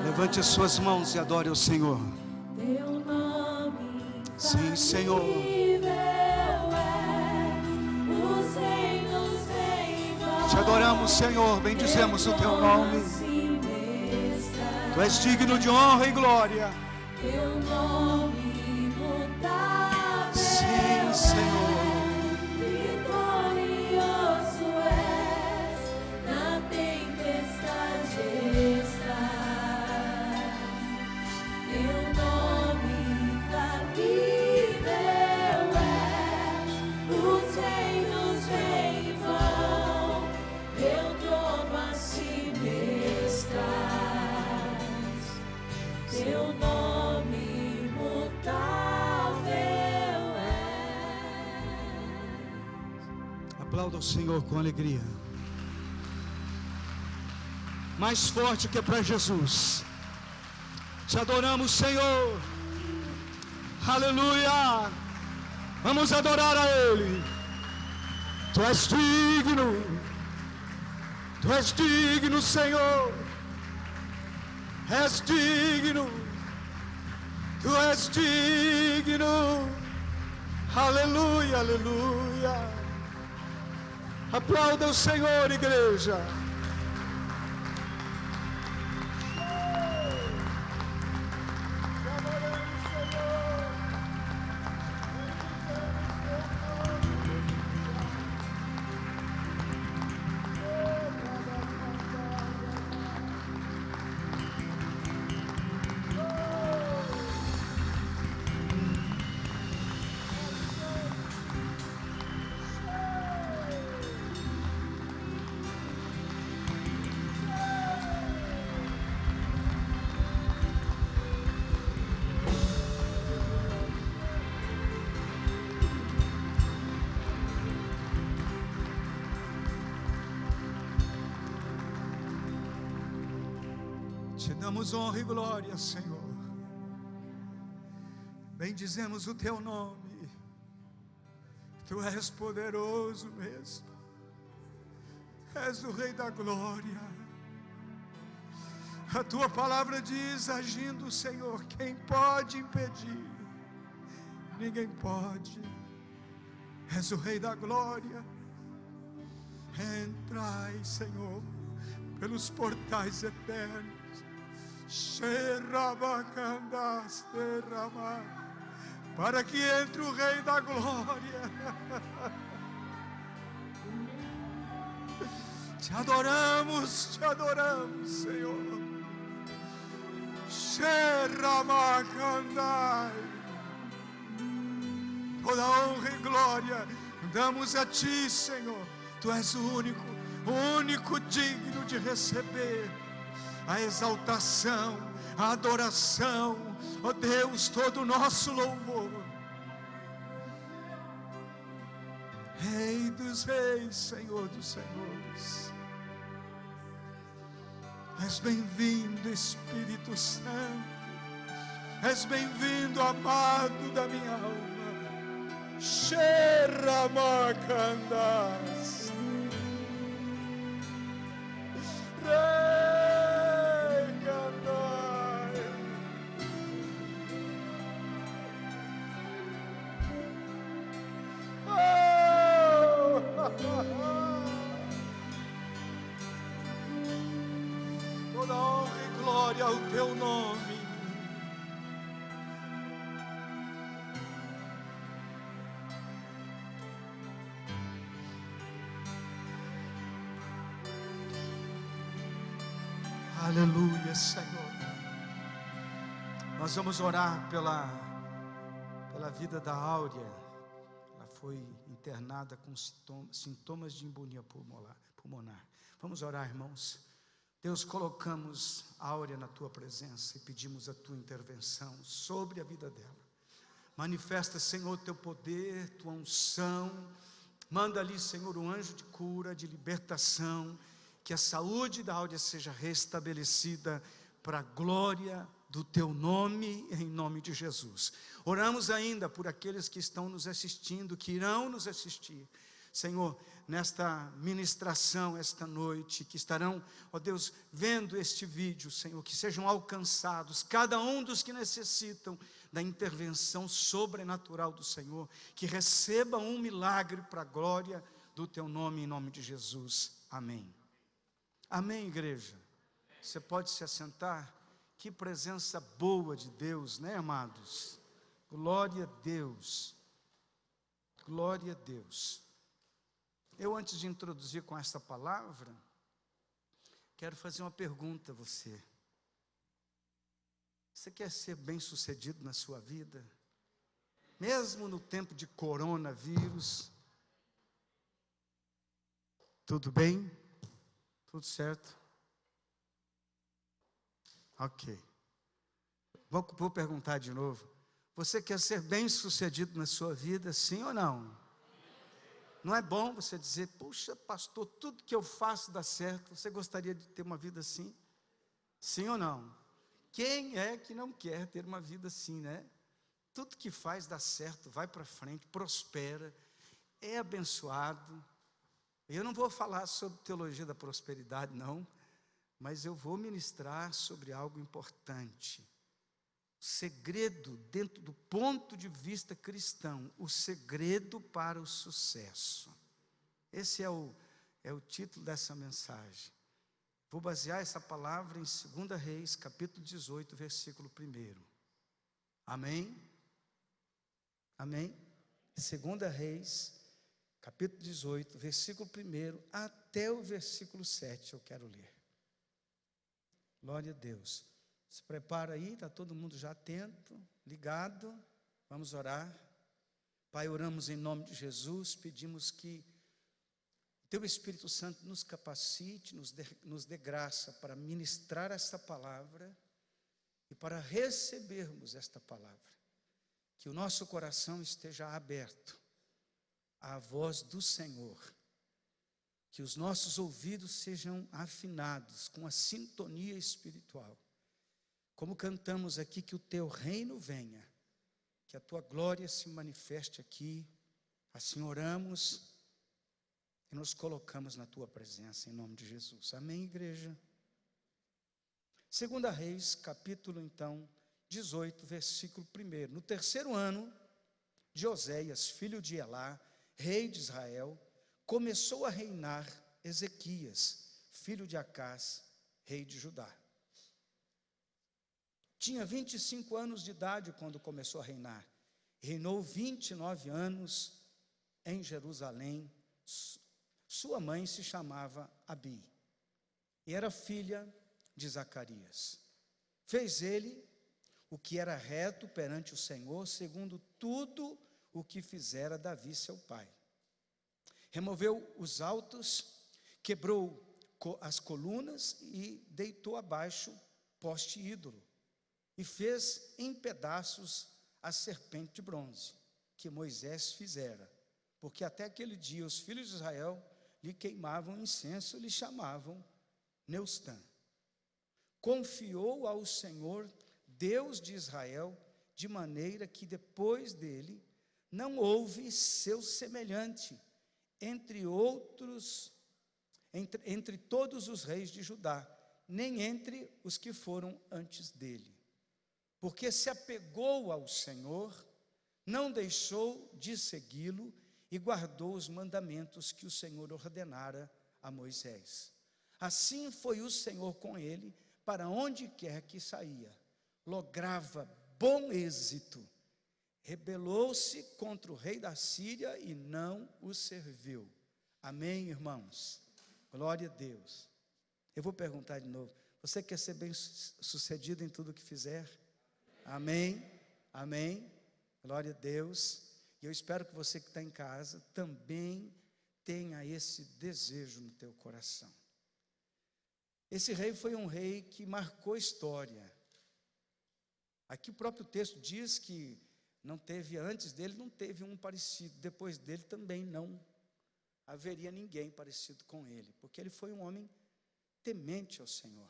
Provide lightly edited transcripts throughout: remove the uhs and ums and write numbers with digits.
Levante as suas mãos e adore ao Senhor. Sim, Senhor. Te adoramos, Senhor, bendizemos o teu nome. Tu és digno de honra e glória. Sim, Senhor. Aplauda o Senhor com alegria. Mais forte que para Jesus. Te adoramos, Senhor. Aleluia. Vamos adorar a Ele. Tu és digno. Tu és digno, Senhor. És digno. Tu és digno. Aleluia, aleluia. Aplauda o Senhor, igreja. Te damos honra e glória, Senhor. Bendizemos o teu nome. Tu és poderoso mesmo. És o Rei da glória. A tua palavra diz, agindo, Senhor, quem pode impedir? Ninguém pode. És o Rei da glória. Entrai, Senhor, pelos portais eternos. Para que entre o Rei da glória. Te adoramos, Senhor. Toda honra e glória damos a Ti, Senhor. Tu és o único digno de receber a exaltação, a adoração, ó Deus, todo o nosso louvor. Rei dos reis, Senhor dos senhores. És bem-vindo, Espírito Santo. És bem-vindo, amado da minha alma. Xeramacandas. Toda honra e glória ao teu nome. Aleluia, Senhor. Nós vamos orar pela vida da Áurea. Ela foi internada com sintomas de embolia pulmonar. Vamos orar, irmãos. Deus, colocamos a Áurea na Tua presença e pedimos a Tua intervenção sobre a vida dela. Manifesta, Senhor, Teu poder, Tua unção. Manda ali, Senhor, um anjo de cura, de libertação. Que a saúde da Áurea seja restabelecida para a glória do Teu nome, em nome de Jesus. Oramos ainda por aqueles que estão nos assistindo, que irão nos assistir. Senhor, nesta ministração, esta noite, que estarão, ó Deus, vendo este vídeo, Senhor, que sejam alcançados, cada um dos que necessitam da intervenção sobrenatural do Senhor, que recebam um milagre para a glória do Teu nome, em nome de Jesus. Amém. Amém, igreja. Você pode se assentar. Que presença boa de Deus, né, amados? Glória a Deus. Glória a Deus. Eu, antes de introduzir com esta palavra, quero fazer uma pergunta a você. Você quer ser bem-sucedido na sua vida? Mesmo no tempo de coronavírus? Tudo bem? Tudo certo? Ok. Vou perguntar de novo. Você quer ser bem-sucedido na sua vida, sim ou não? Não é bom você dizer, puxa, pastor, tudo que eu faço dá certo. Você gostaria de ter uma vida assim? Sim ou não? Quem é que não quer ter uma vida assim, né? Tudo que faz dá certo, vai para frente, prospera, é abençoado. Eu não vou falar sobre teologia da prosperidade, não, mas eu vou ministrar sobre algo importante. O segredo, dentro do ponto de vista cristão, o segredo para o sucesso. Esse é o título dessa mensagem. Vou basear essa palavra em 2 Reis, capítulo 18, versículo 1. Amém? Amém? 2 Reis, capítulo 18, versículo 1, até o versículo 7, eu quero ler. Glória a Deus. Se prepara aí, está todo mundo já atento, ligado. Vamos orar. Pai, oramos em nome de Jesus, pedimos que Teu Espírito Santo nos capacite, nos dê graça para ministrar esta palavra e para recebermos esta palavra. Que o nosso coração esteja aberto à voz do Senhor. Que os nossos ouvidos sejam afinados com a sintonia espiritual. Como cantamos aqui, que o Teu reino venha, que a Tua glória se manifeste aqui. Assim oramos e nos colocamos na Tua presença, em nome de Jesus. Amém, igreja? 2 Reis, capítulo, 18, versículo 1. No 3º ano de Oséias, filho de Elá, rei de Israel, começou a reinar Ezequias, filho de Acás, rei de Judá. Tinha 25 anos de idade quando começou a reinar. Reinou 29 anos em Jerusalém. Sua mãe se chamava Abi e era filha de Zacarias. Fez ele o que era reto perante o Senhor, segundo tudo o que fizera Davi seu pai. Removeu os altos, quebrou as colunas e deitou abaixo poste ídolo. E fez em pedaços a serpente de bronze, que Moisés fizera. Porque até aquele dia os filhos de Israel lhe queimavam incenso, lhe chamavam Neustã. Confiou ao Senhor, Deus de Israel, de maneira que depois dele não houve seu semelhante entre todos os reis de Judá, nem entre os que foram antes dele. Porque se apegou ao Senhor, não deixou de segui-lo e guardou os mandamentos que o Senhor ordenara a Moisés. Assim foi o Senhor com ele, para onde quer que saía. Lograva bom êxito. Rebelou-se contra o rei da Síria e não o serviu. Amém, irmãos? Glória a Deus. Eu vou perguntar de novo. Você quer ser bem sucedido em tudo o que fizer? Amém? Amém? Glória a Deus. E eu espero que você que está em casa também tenha esse desejo no teu coração. Esse rei foi um rei que marcou história. Aqui o próprio texto diz que não teve, antes dele não teve um parecido, depois dele também não haveria ninguém parecido com ele, porque ele foi um homem temente ao Senhor.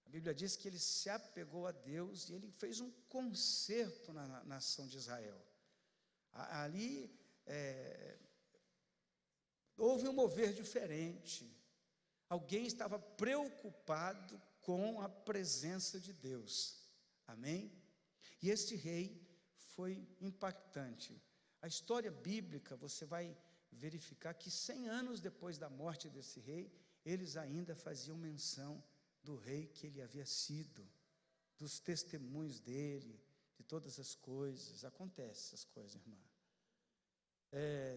A Bíblia diz que ele se apegou a Deus e ele fez um concerto na nação de Israel. Ali, Houve um mover diferente. Alguém estava preocupado com a presença de Deus. Amém? E este rei foi impactante. A história bíblica, você vai verificar que 100 anos depois da morte desse rei, eles ainda faziam menção do rei que ele havia sido, dos testemunhos dele, de todas as coisas. Acontece essas coisas, irmã.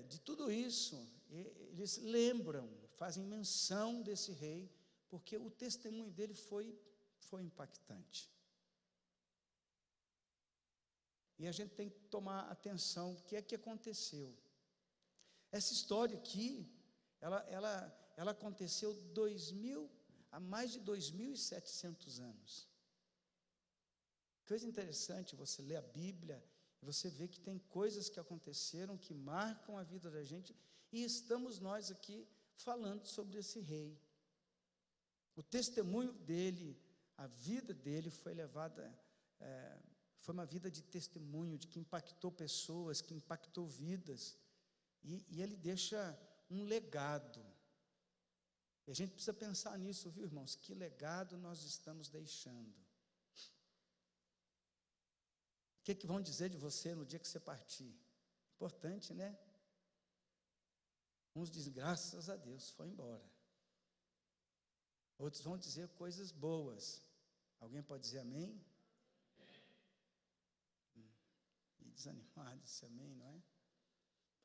De tudo isso, eles lembram, fazem menção desse rei, porque o testemunho dele foi impactante. E a gente tem que tomar atenção, o que é que aconteceu? Essa história aqui, ela aconteceu há mais de 2.700 anos. Coisa interessante, você lê a Bíblia, e você vê que tem coisas que aconteceram, que marcam a vida da gente, e estamos nós aqui falando sobre esse rei. O testemunho dele, a vida dele foi levada, foi uma vida de testemunho, de que impactou pessoas, que impactou vidas, e ele deixa um legado. E a gente precisa pensar nisso, viu, irmãos? Que legado nós estamos deixando? O que vão dizer de você no dia que você partir? Importante, né? Uns dizem, graças a Deus, foi embora. Outros vão dizer coisas boas. Alguém pode dizer amém? E desanimado esse amém, não é?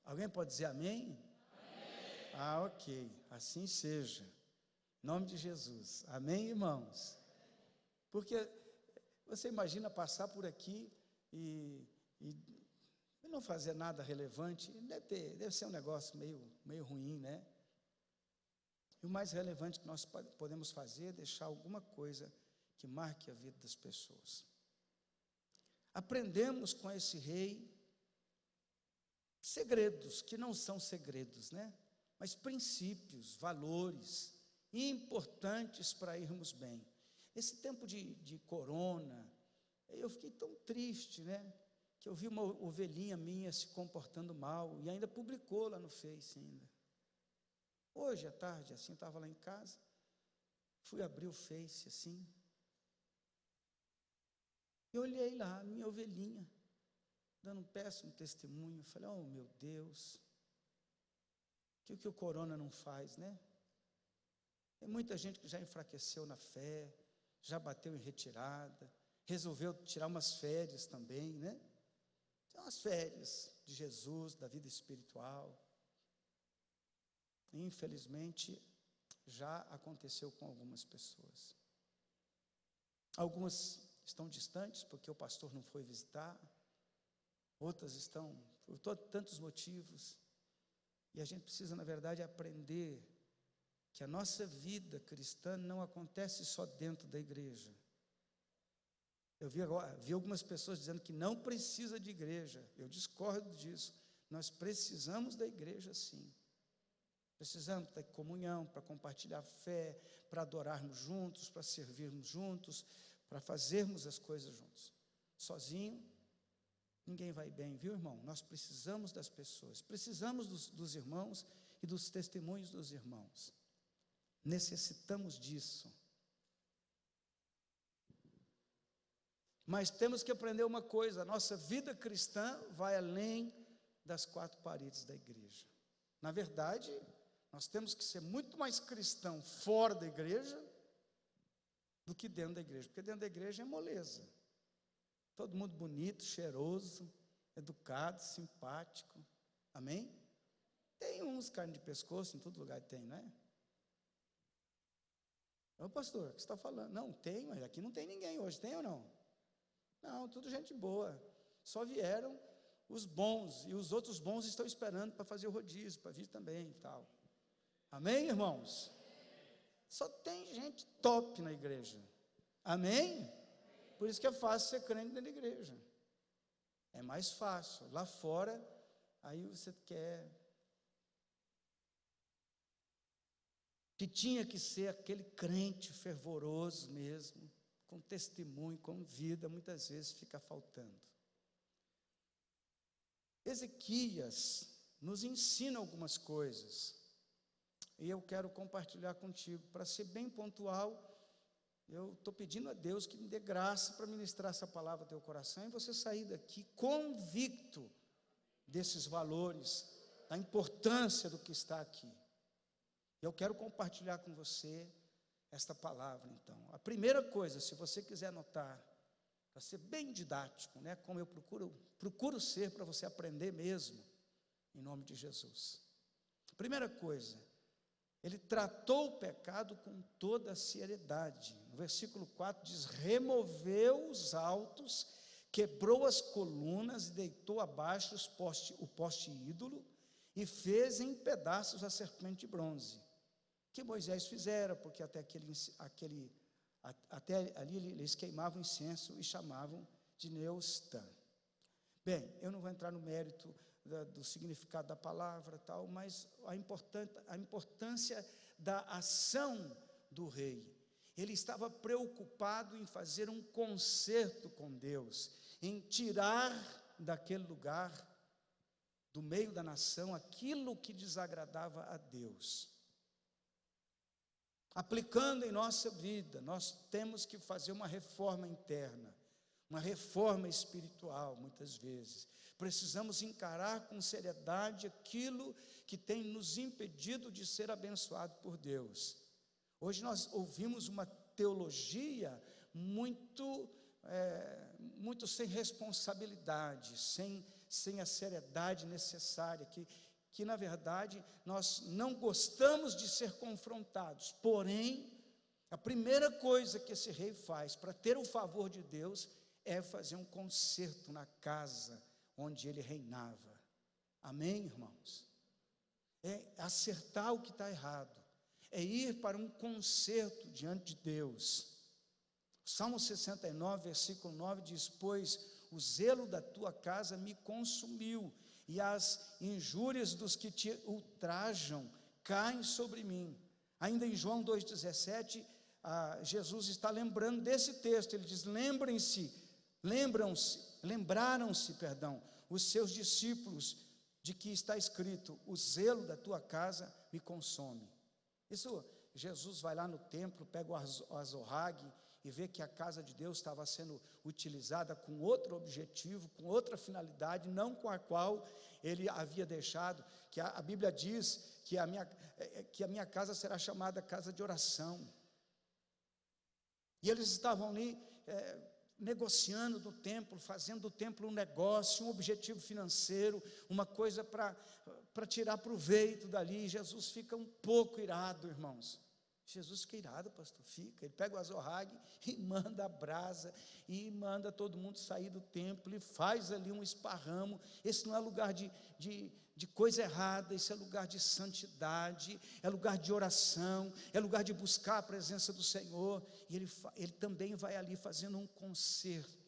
Alguém pode dizer amém? Amém. Ok, assim seja. Em nome de Jesus. Amém, irmãos? Porque você imagina passar por aqui e não fazer nada relevante, deve ser um negócio meio ruim, né? E o mais relevante que nós podemos fazer é deixar alguma coisa que marque a vida das pessoas. Aprendemos com esse rei segredos, que não são segredos, né? Mas princípios, valores importantes para irmos bem. Esse tempo de corona, eu fiquei tão triste, né? Que eu vi uma ovelhinha minha se comportando mal, e ainda publicou lá no Face ainda. Hoje à tarde, assim, estava lá em casa, fui abrir o Face, assim, e olhei lá, a minha ovelhinha, dando um péssimo testemunho. Falei, oh meu Deus, o que o corona não faz, né? Tem muita gente que já enfraqueceu na fé, já bateu em retirada, resolveu tirar umas férias também, né? Umas férias de Jesus, da vida espiritual. Infelizmente, já aconteceu com algumas pessoas. Algumas estão distantes, porque o pastor não foi visitar. Outras estão por tantos motivos. E a gente precisa, na verdade, aprender que a nossa vida cristã não acontece só dentro da igreja. Eu vi algumas pessoas dizendo que não precisa de igreja. Eu discordo disso. Nós precisamos da igreja, sim. Precisamos ter comunhão, para compartilhar a fé, para adorarmos juntos, para servirmos juntos, para fazermos as coisas juntos. Sozinho, ninguém vai bem, viu, irmão? Nós precisamos das pessoas, precisamos dos irmãos e dos testemunhos dos irmãos. Necessitamos disso. Mas temos que aprender uma coisa: a nossa vida cristã vai além das quatro paredes da igreja. Na verdade, nós temos que ser muito mais cristão fora da igreja do que dentro da igreja, porque dentro da igreja é moleza. Todo mundo bonito, cheiroso, educado, simpático. Amém? Tem uns carne de pescoço, em todo lugar tem, não é? Ô pastor, o que você está falando? Não, tem, mas aqui não tem ninguém hoje, tem ou não? Não, tudo gente boa. Só vieram os bons, e os outros bons estão esperando para fazer o rodízio, para vir também e tal. Amém, irmãos? Só tem gente top na igreja. Amém? Por isso que é fácil ser crente dentro da igreja. É mais fácil. Lá fora, aí você quer... que tinha que ser aquele crente fervoroso mesmo, com testemunho, com vida, muitas vezes fica faltando. Ezequias nos ensina algumas coisas. e eu quero compartilhar contigo. Para ser bem pontual, eu estou pedindo a Deus que me dê graça para ministrar essa palavra ao teu coração, e você sair daqui convicto desses valores, da importância do que está aqui. Eu quero compartilhar com você esta palavra, então. A primeira coisa, se você quiser anotar, para ser bem didático, né, como eu procuro ser, para você aprender mesmo, em nome de Jesus. Primeira coisa, ele tratou o pecado com toda a seriedade. No versículo 4 diz: removeu os altos, quebrou as colunas e deitou abaixo o poste ídolo e fez em pedaços a serpente de bronze, que Moisés fizera, porque até ali eles queimavam incenso e chamavam de Neustã. Bem, eu não vou entrar no mérito do significado da palavra, tal, mas a importância da ação do rei. Ele estava preocupado em fazer um concerto com Deus, em tirar daquele lugar, do meio da nação, aquilo que desagradava a Deus. Aplicando em nossa vida, nós temos que fazer uma reforma interna, uma reforma espiritual, muitas vezes. Precisamos encarar com seriedade aquilo que tem nos impedido de ser abençoado por Deus. Hoje nós ouvimos uma teologia muito sem responsabilidade, sem a seriedade necessária, que na verdade nós não gostamos de ser confrontados. Porém, a primeira coisa que esse rei faz para ter o favor de Deus é fazer um concerto na casa onde ele reinava. Amém, irmãos? É acertar o que está errado, é ir para um concerto diante de Deus. Salmo 69, versículo 9 diz: pois o zelo da tua casa me consumiu, e as injúrias dos que te ultrajam caem sobre mim. Ainda em João 2,17, Jesus está lembrando desse texto. Ele diz: lembraram-se, os seus discípulos, de que está escrito: o zelo da tua casa me consome. Isso, Jesus vai lá no templo, pega o azorrague e vê que a casa de Deus estava sendo utilizada com outro objetivo, com outra finalidade, não com a qual ele havia deixado, que a Bíblia diz que a minha casa será chamada casa de oração. E eles estavam ali negociando no templo, fazendo do templo um negócio, um objetivo financeiro, uma coisa para tirar proveito dali. Jesus fica um pouco irado, irmãos. Jesus fica irado, pastor, fica. Ele pega o azorrague e manda a brasa, e manda todo mundo sair do templo, e faz ali um esparramo. Esse não é lugar de coisa errada, esse é lugar de santidade, é lugar de oração, é lugar de buscar a presença do Senhor. E ele também vai ali fazendo um concerto.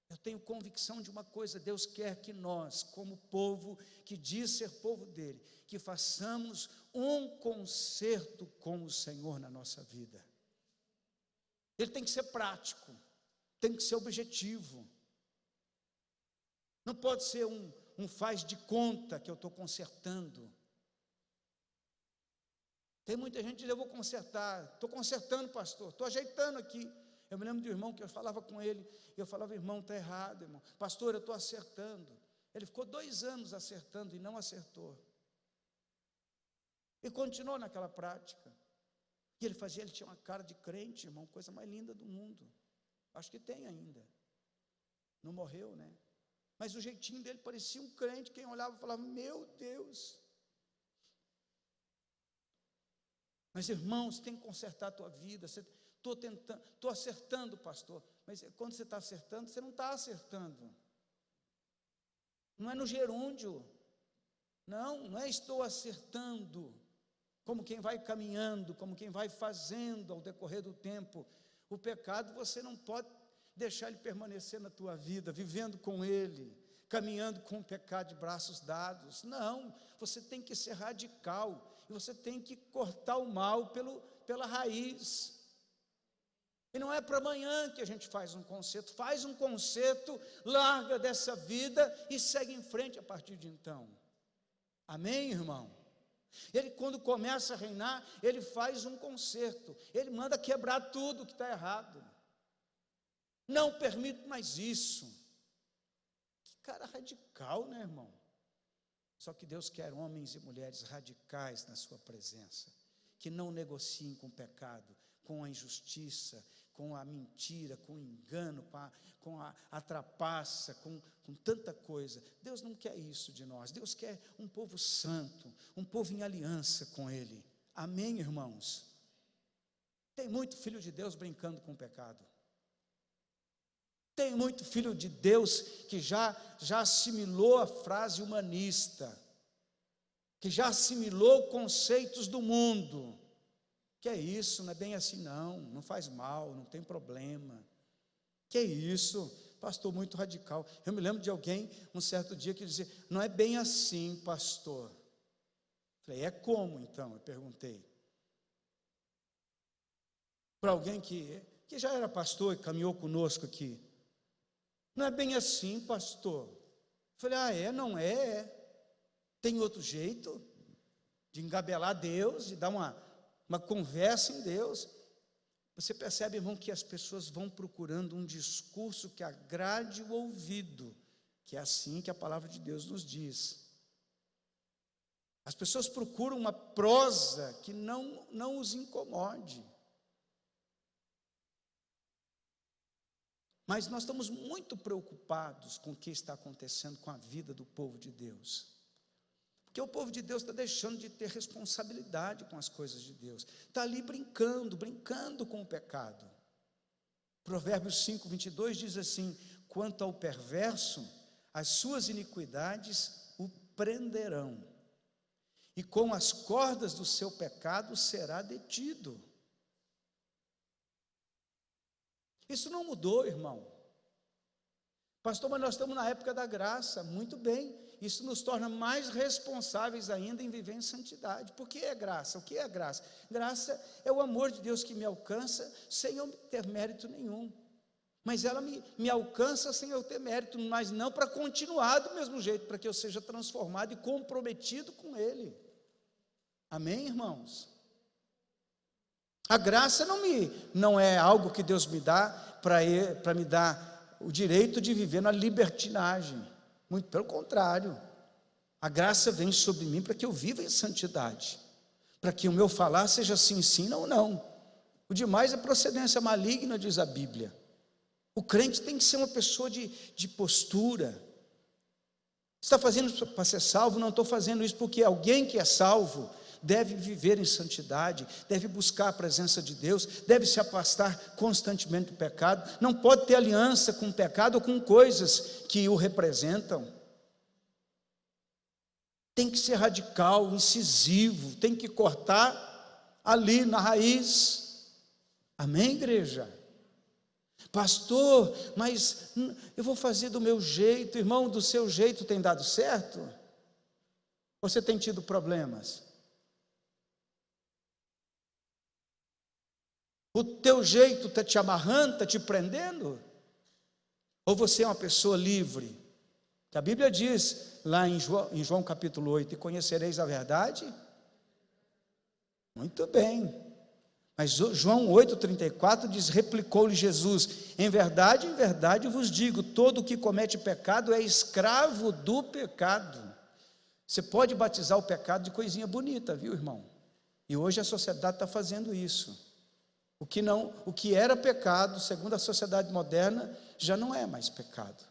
Eu tenho convicção de uma coisa: Deus quer que nós, como povo que diz ser povo dele, que façamos um concerto com o Senhor na nossa vida. Ele tem que ser prático, tem que ser objetivo. Não pode ser um faz de conta que eu estou consertando. Tem muita gente que diz: eu vou consertar, estou consertando, pastor, estou ajeitando aqui. Eu me lembro de um irmão que eu falava com ele, e eu falava: irmão, está errado, irmão. Pastor, eu estou acertando. Ele ficou 2 anos acertando e não acertou. E continuou naquela prática. E ele tinha uma cara de crente, irmão, coisa mais linda do mundo. Acho que tem ainda. Não morreu, né? Mas o jeitinho dele parecia um crente. Quem olhava falava: meu Deus. Mas, irmãos, tem que consertar a tua vida. Estou acertando, pastor. Mas quando você está acertando, você não está acertando. Não é no gerúndio. Não é estou acertando. Como quem vai caminhando, como quem vai fazendo ao decorrer do tempo. O pecado, você não pode deixar ele permanecer na tua vida, vivendo com ele, caminhando com o pecado de braços dados. Não, você tem que ser radical, e você tem que cortar o mal pela raiz. E não é para amanhã que a gente faz um concerto, larga dessa vida e segue em frente a partir de então. Amém, irmão? Ele, quando começa a reinar, ele faz um conserto, ele manda quebrar tudo que está errado. Não permito mais isso. Que cara radical, né, irmão? Só que Deus quer homens e mulheres radicais na sua presença, que não negociem com o pecado, com a injustiça, com a mentira, com o engano, com a trapaça, com tanta coisa. Deus não quer isso de nós. Deus quer um povo santo, um povo em aliança com Ele. Amém, irmãos? Tem muito filho de Deus brincando com o pecado. Tem muito filho de Deus que já assimilou a frase humanista, que já assimilou conceitos do mundo. Que é isso, não é bem assim não faz mal, não tem problema. Que é isso, pastor, muito radical. Eu me lembro de alguém, um certo dia, que dizia, não é bem assim, pastor. Falei, é como então? Eu perguntei. Para alguém que já era pastor e caminhou conosco aqui. Não é bem assim, pastor. Falei, não é. Tem outro jeito de engabelar Deus, de dar uma conversa em Deus. Você percebe, irmão, que as pessoas vão procurando um discurso que agrade o ouvido, que é assim que a palavra de Deus nos diz. As pessoas procuram uma prosa que não os incomode. Mas nós estamos muito preocupados com o que está acontecendo com a vida do povo de Deus. Porque o povo de Deus está deixando de ter responsabilidade com as coisas de Deus. Está ali brincando com o pecado. Provérbios 5:22 diz assim, quanto ao perverso, as suas iniquidades o prenderão, e com as cordas do seu pecado será detido. Isso não mudou, irmão. Pastor, mas nós estamos na época da graça. Muito bem, isso nos torna mais responsáveis ainda em viver em santidade. Por que é graça? O que é graça? Graça é o amor de Deus que me alcança sem eu ter mérito nenhum. Mas ela me alcança sem eu ter mérito, mas não para continuar do mesmo jeito, para que eu seja transformado e comprometido com Ele. Amém, irmãos? A graça não é algo que Deus me dá para me dar o direito de viver na libertinagem. Muito pelo contrário. A graça vem sobre mim para que eu viva em santidade, para que o meu falar seja sim, sim, não, não. O demais é procedência maligna, diz a Bíblia. O crente tem que ser uma pessoa de postura. Está fazendo isso para ser salvo? Não estou fazendo isso porque alguém que é salvo deve viver em santidade, deve buscar a presença de Deus, deve se afastar constantemente do pecado, não pode ter aliança com o pecado ou com coisas que o representam. Tem que ser radical, incisivo, tem que cortar ali na raiz. Amém, igreja? Pastor, mas eu vou fazer do meu jeito. Irmão, do seu jeito tem dado certo? Ou você tem tido problemas? O teu jeito está te amarrando, está te prendendo? Ou você é uma pessoa livre? Que a Bíblia diz lá em João capítulo 8, e conhecereis a verdade? Muito bem. Mas João 8,34 diz, replicou-lhe Jesus, em verdade vos digo, todo que comete pecado é escravo do pecado. Você pode batizar o pecado de coisinha bonita, viu, irmão? E hoje a sociedade está fazendo isso. O que era pecado, segundo a sociedade moderna, já não é mais pecado.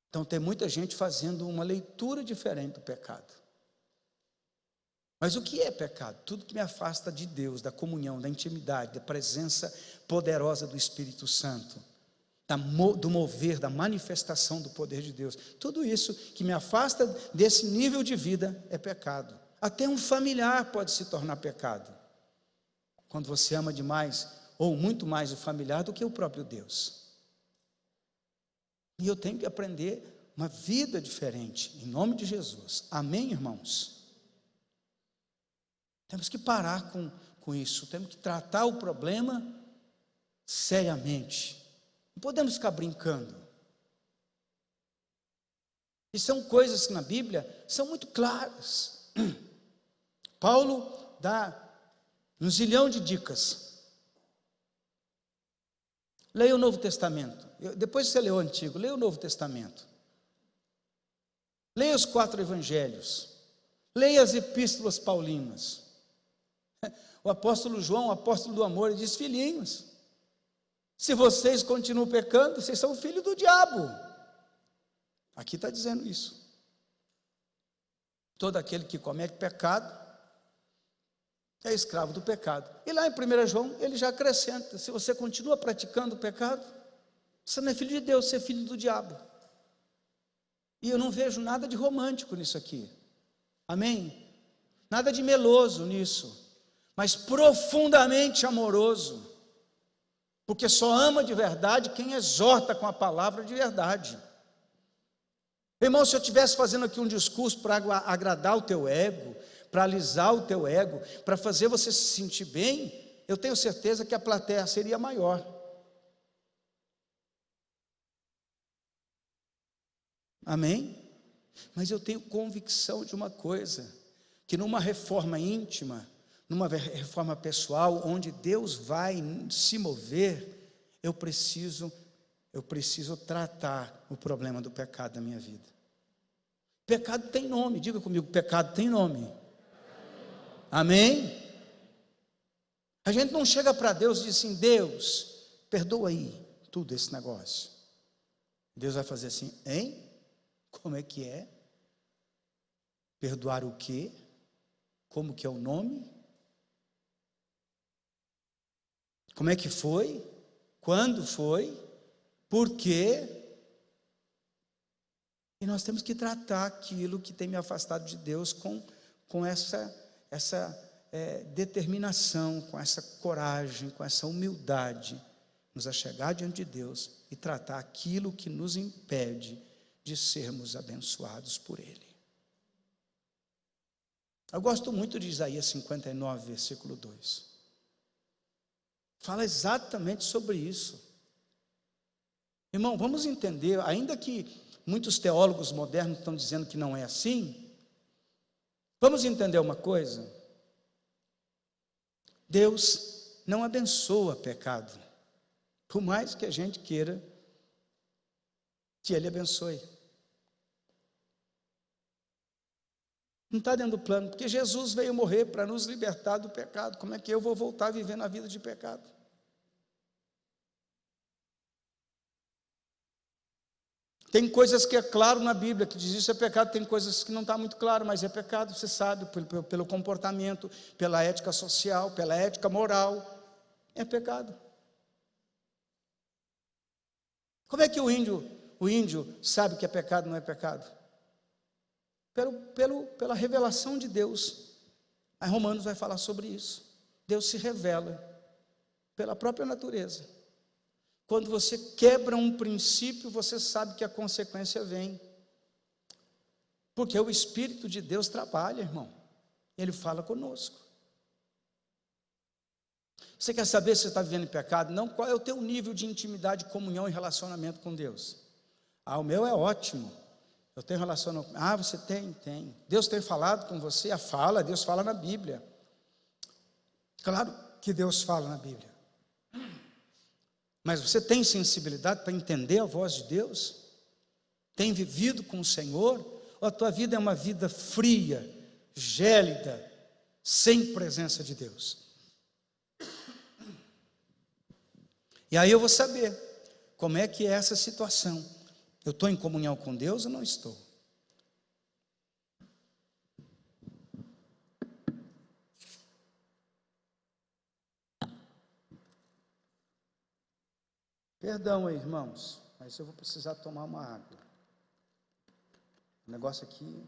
Então tem muita gente fazendo uma leitura diferente do pecado. Mas o que é pecado? Tudo que me afasta de Deus, da comunhão, da intimidade, da presença poderosa do Espírito Santo, do mover, da manifestação do poder de Deus. Tudo isso que me afasta desse nível de vida é pecado. Até um familiar pode se tornar pecado, quando você ama demais, ou muito mais o familiar do que o próprio Deus. E eu tenho que aprender uma vida diferente, em nome de Jesus. Amém, irmãos? Temos que parar com isso, temos que tratar o problema seriamente. Não podemos ficar brincando. E são coisas que na Bíblia são muito claras. Paulo dá um zilhão de dicas. Leia o Novo Testamento. Depois que você leu o Antigo, leia o Novo Testamento. Leia os 4 evangelhos. Leia as epístolas paulinas. O apóstolo João, o apóstolo do amor, ele diz: filhinhos, se vocês continuam pecando, vocês são filhos do diabo. Aqui está dizendo isso. Todo aquele que comete pecado é escravo do pecado. E lá em 1 João, ele já acrescenta: se você continua praticando o pecado, você não é filho de Deus, você é filho do diabo. E eu não vejo nada de romântico nisso aqui. Amém? Nada de meloso nisso, mas profundamente amoroso, porque só ama de verdade quem exorta com a palavra de verdade. Irmão, se eu estivesse fazendo aqui um discurso para agradar o teu ego, para alisar o teu ego, para fazer você se sentir bem, eu tenho certeza que a plateia seria maior. Amém? Mas eu tenho convicção de uma coisa, que numa reforma íntima, numa reforma pessoal, onde Deus vai se mover, eu preciso tratar o problema do pecado da minha vida. Pecado tem nome, diga comigo: pecado tem nome. Amém? A gente não chega para Deus e diz assim: Deus, perdoa aí tudo esse negócio. Deus vai fazer assim: hein? Como é que é? Perdoar o quê? Como que é o nome? Como é que foi? Quando foi? Por quê? E nós temos que tratar aquilo que tem me afastado de Deus com essa determinação, com essa coragem, com essa humildade, nos achegar diante de Deus e tratar aquilo que nos impede de sermos abençoados por Ele. Eu gosto muito de Isaías 59, versículo 2. Fala exatamente sobre isso. Irmão, vamos entender, ainda que muitos teólogos modernos estão dizendo que não é assim, vamos entender uma coisa: Deus não abençoa pecado, por mais que a gente queira que Ele abençoe. Não está dentro do plano, porque Jesus veio morrer para nos libertar do pecado. Como é que eu vou voltar a viver na vida de pecado? Tem coisas que é claro na Bíblia, que diz isso é pecado. Tem coisas que não está muito claro, mas é pecado, você sabe, pelo comportamento, pela ética social, pela ética moral, é pecado. Como é que o índio sabe que é pecado ou não é pecado? Pela revelação de Deus. Aí Romanos vai falar sobre isso. Deus se revela pela própria natureza. Quando você quebra um princípio, você sabe que a consequência vem. Porque o Espírito de Deus trabalha, irmão. Ele fala conosco. Você quer saber se você está vivendo em pecado? Não, qual é o teu nível de intimidade, comunhão e relacionamento com Deus? O meu é ótimo. Eu tenho relacionamento. Você tem? Tem. Deus tem falado com você? Deus fala na Bíblia. Claro que Deus fala na Bíblia. Mas você tem sensibilidade para entender a voz de Deus? Tem vivido com o Senhor? Ou a tua vida é uma vida fria, gélida, sem presença de Deus? E aí eu vou saber como é que é essa situação. Eu estou em comunhão com Deus ou não estou? Perdão aí, irmãos, mas eu vou precisar tomar uma água. O negócio aqui.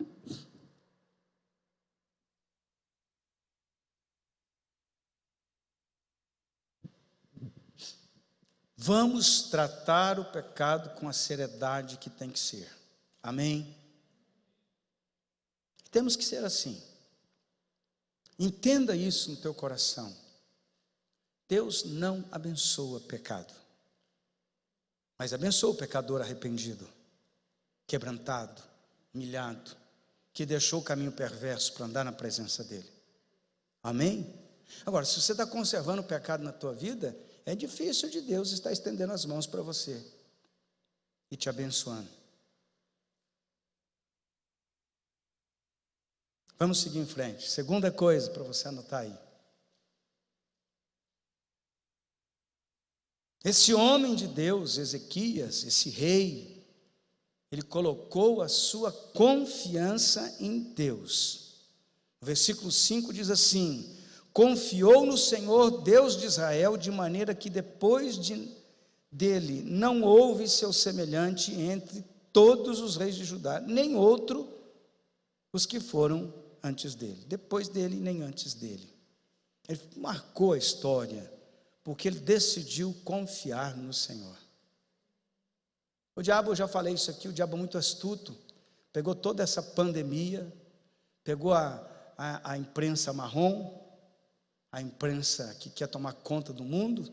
Vamos tratar o pecado com a seriedade que tem que ser. Amém? Temos que ser assim. Entenda isso no teu coração. Deus não abençoa pecado, mas abençoa o pecador arrependido, quebrantado, humilhado, que deixou o caminho perverso para andar na presença dele. Amém? Agora, se você está conservando o pecado na tua vida, é difícil de Deus estar estendendo as mãos para você e te abençoando. Vamos seguir em frente. Segunda coisa para você anotar aí. Esse homem de Deus, Ezequias, esse rei, ele colocou a sua confiança em Deus. O versículo 5 diz assim: confiou no Senhor, Deus de Israel, de maneira que depois dele não houve seu semelhante entre todos os reis de Judá, nem outro os que foram antes dele, depois dele nem antes dele. Ele marcou a história, porque ele decidiu confiar no Senhor. O diabo, eu já falei isso aqui, o diabo é muito astuto, pegou toda essa pandemia, pegou a imprensa marrom, a imprensa que quer tomar conta do mundo,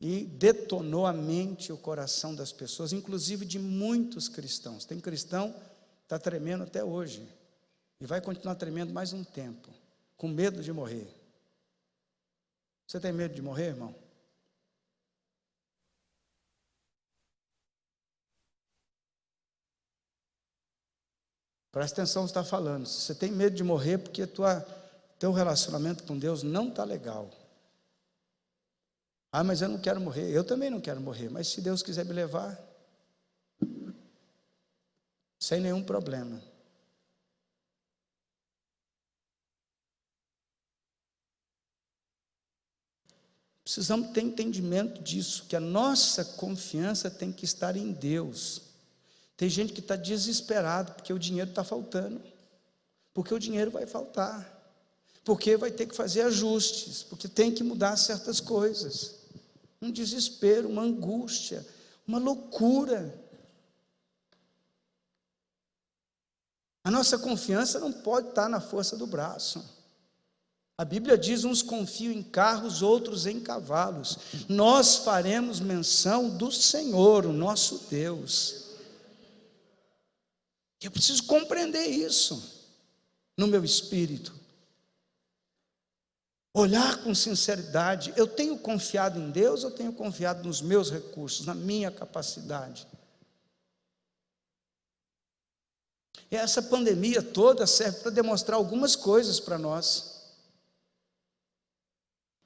e detonou a mente e o coração das pessoas, inclusive de muitos cristãos. Tem cristão que está tremendo até hoje, e vai continuar tremendo mais um tempo, com medo de morrer. Você tem medo de morrer, irmão? Presta atenção no que você está falando. Se você tem medo de morrer, porque teu relacionamento com Deus não está legal. Ah, mas eu não quero morrer. Eu também não quero morrer, mas se Deus quiser me levar, sem nenhum problema. Precisamos ter entendimento disso, que a nossa confiança tem que estar em Deus. Tem gente que está desesperado porque o dinheiro está faltando, porque o dinheiro vai faltar, porque vai ter que fazer ajustes, porque tem que mudar certas coisas. Um desespero, uma angústia, uma loucura. A nossa confiança não pode estar na força do braço. A Bíblia diz: uns confiam em carros, outros em cavalos. Nós faremos menção do Senhor, o nosso Deus. Eu preciso compreender isso no meu espírito. Olhar com sinceridade. Eu tenho confiado em Deus, eu tenho confiado nos meus recursos, na minha capacidade. E essa pandemia toda serve para demonstrar algumas coisas para nós.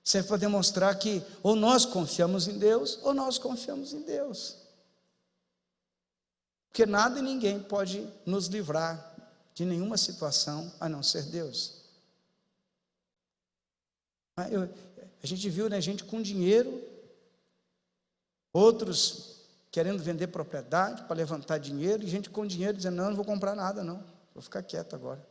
Serve para demonstrar que ou nós confiamos em Deus, ou nós confiamos em Deus. Porque nada e ninguém pode nos livrar de nenhuma situação, a não ser Deus. A gente viu, né, gente com dinheiro, outros querendo vender propriedade para levantar dinheiro, e gente com dinheiro dizendo: não vou comprar nada não, vou ficar quieto agora.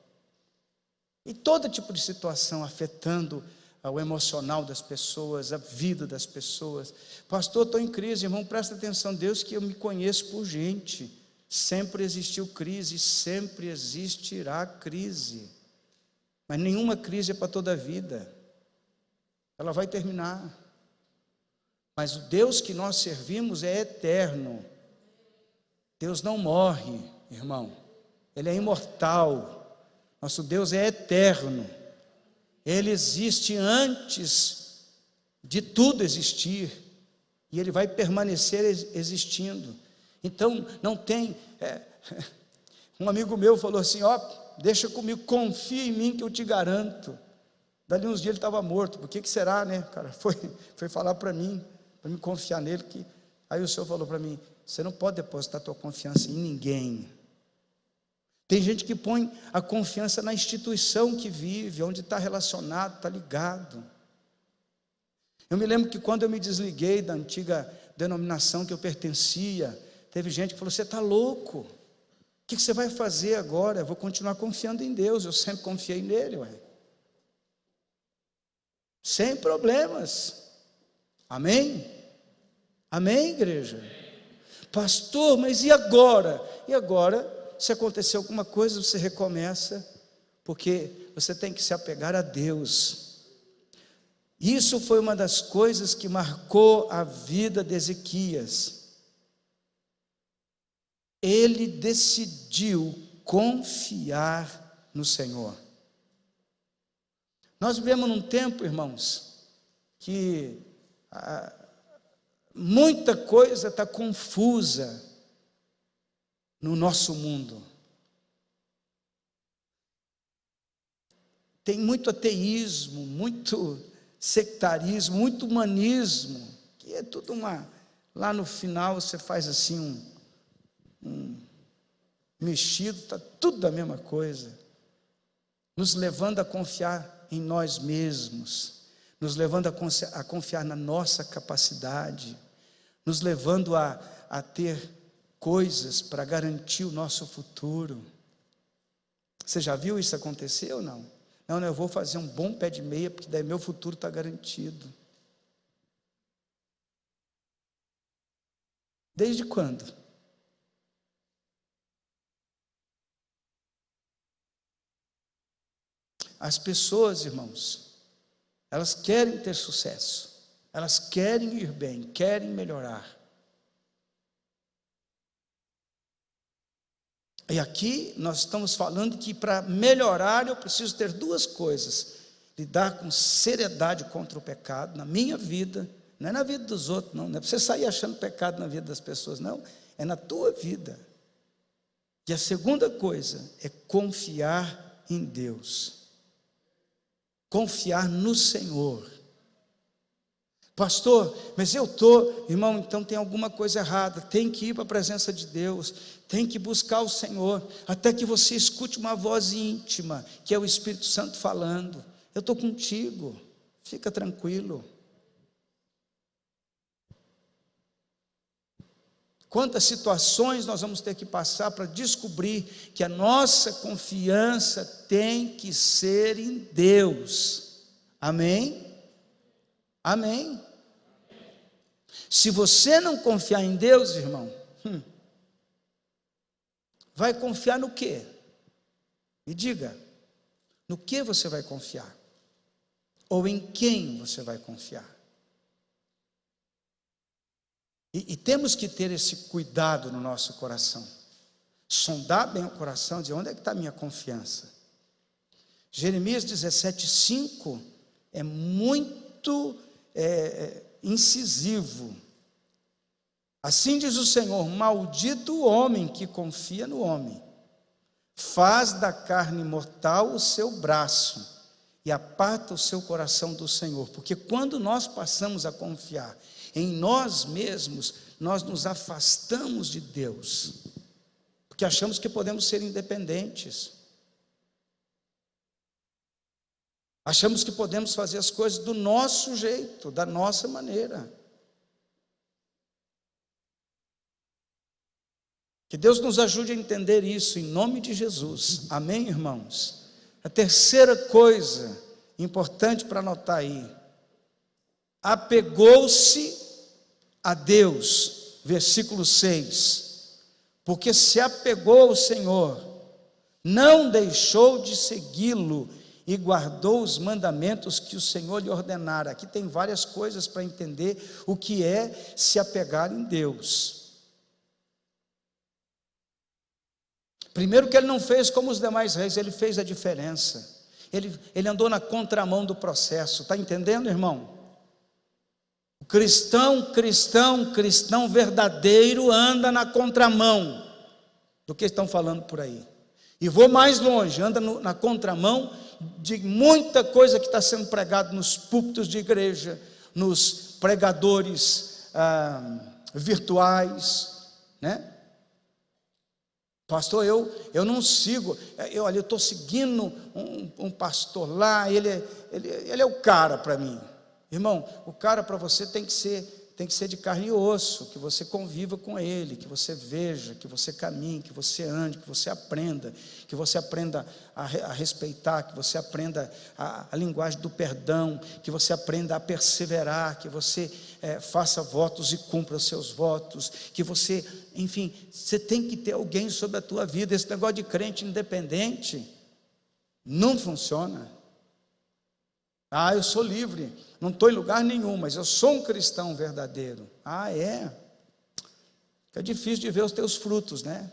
E todo tipo de situação afetando o emocional das pessoas, a vida das pessoas. Pastor, estou em crise. Irmão, presta atenção, Deus, que eu me conheço por gente. Sempre existiu crise, sempre existirá crise, mas nenhuma crise é para toda a vida. Ela vai terminar. Mas o Deus que nós servimos é eterno. Deus não morre, irmão. Ele é imortal. Nosso Deus é eterno. Ele existe antes de tudo existir, e Ele vai permanecer existindo. Então, não tem... um amigo meu falou assim: ó, deixa comigo, confia em mim que eu te garanto. Dali uns dias ele estava morto. Por que será, né? O cara foi falar para mim, para me confiar nele. Aí o Senhor falou para mim: você não pode depositar a tua confiança em ninguém. Tem gente que põe a confiança na instituição que vive, onde está relacionado, está ligado. Eu me lembro que quando eu me desliguei da antiga denominação que eu pertencia, teve gente que falou: você está louco, o que você vai fazer agora? Eu vou continuar confiando em Deus, eu sempre confiei nele, ué. Sem problemas. Amém? Amém, igreja? Pastor, mas e agora? E agora, se acontecer alguma coisa, você recomeça, porque você tem que se apegar a Deus. Isso foi uma das coisas que marcou a vida de Ezequias. ele decidiu confiar no Senhor. Nós vivemos num tempo, irmãos, que muita coisa está confusa no nosso mundo. Tem muito ateísmo, muito sectarismo, muito humanismo, que é tudo lá no final você faz assim um mexido, está tudo a mesma coisa, nos levando a confiar em nós mesmos, nos levando a confiar na nossa capacidade, nos levando a ter coisas para garantir o nosso futuro. Você já viu isso acontecer ou não? Não, eu vou fazer um bom pé de meia, porque daí meu futuro está garantido. Desde quando? As pessoas, irmãos, elas querem ter sucesso, elas querem ir bem, querem melhorar. E aqui nós estamos falando que para melhorar eu preciso ter duas coisas: lidar com seriedade contra o pecado na minha vida, não é na vida dos outros, não é para você sair achando pecado na vida das pessoas, não, é na tua vida. E a segunda coisa é confiar em Deus, confiar no Senhor. Pastor, mas eu estou, irmão, então tem alguma coisa errada, tem que ir para a presença de Deus, tem que buscar o Senhor, até que você escute uma voz íntima, que é o Espírito Santo falando: eu estou contigo, fica tranquilo. Quantas situações nós vamos ter que passar para descobrir que a nossa confiança tem que ser em Deus. Amém? Amém? Se você não confiar em Deus, irmão, vai confiar no quê? Me diga, no que você vai confiar? Ou em quem você vai confiar? E temos que ter esse cuidado no nosso coração, sondar bem o coração, dizer: onde é que está a minha confiança? Jeremias 17:5 é muito incisivo. Assim diz o Senhor: maldito o homem que confia no homem, faz da carne mortal o seu braço e aparta o seu coração do Senhor. Porque quando nós passamos a confiar em nós mesmos, nós nos afastamos de Deus, porque achamos que podemos ser independentes, achamos que podemos fazer as coisas do nosso jeito, da nossa maneira. Que Deus nos ajude a entender isso, em nome de Jesus. Amém, irmãos? A terceira coisa importante para anotar aí: apegou-se a Deus, versículo 6, porque se apegou ao Senhor, não deixou de segui-lo e guardou os mandamentos que o Senhor lhe ordenara. Aqui tem várias coisas para entender o que é se apegar em Deus. Primeiro, que ele não fez como os demais reis, ele fez a diferença, ele andou na contramão do processo. Está entendendo, irmão? O cristão verdadeiro anda na contramão do que estão falando por aí. E vou mais longe, anda na contramão de muita coisa que está sendo pregado nos púlpitos de igreja, nos pregadores virtuais, né? Pastor, eu não sigo, eu estou seguindo um pastor lá, ele é o cara para mim. Irmão, o cara para você tem que ser de carne e osso, que você conviva com ele, que você veja, que você caminhe, que você ande, que você aprenda a respeitar, que você aprenda a linguagem do perdão, que você aprenda a perseverar, que você faça votos e cumpra os seus votos, que você, enfim, você tem que ter alguém sobre a tua vida. Esse negócio de crente independente não funciona. Eu sou livre, não estou em lugar nenhum, mas eu sou um cristão verdadeiro. É? Fica difícil de ver os teus frutos, né?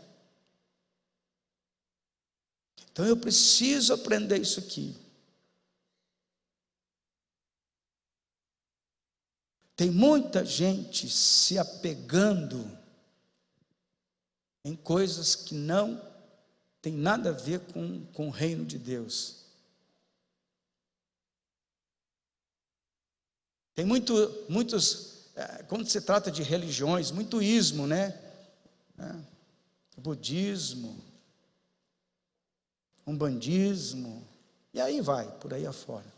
Então eu preciso aprender isso aqui. Tem muita gente se apegando em coisas que não tem nada a ver com o reino de Deus. Tem muitos, quando se trata de religiões, muito ismo, né? Budismo, umbandismo, e aí vai, por aí afora,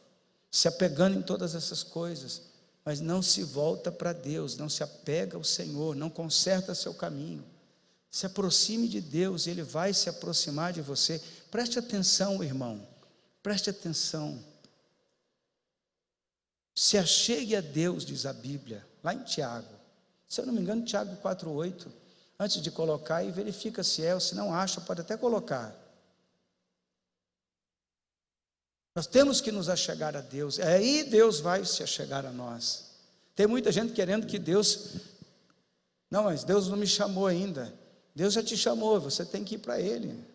se apegando em todas essas coisas, mas não se volta para Deus, não se apega ao Senhor, não conserta seu caminho. Se aproxime de Deus, Ele vai se aproximar de você. Preste atenção, irmão, preste atenção. Se achegue a Deus, diz a Bíblia, lá em Tiago, se eu não me engano, Tiago 4,8, antes de colocar, aí verifica se é, ou se não acha, pode até colocar. Nós temos que nos achegar a Deus, aí Deus vai se achegar a nós. Tem muita gente querendo que Deus, não, mas Deus não me chamou ainda. Deus já te chamou, você tem que ir para Ele.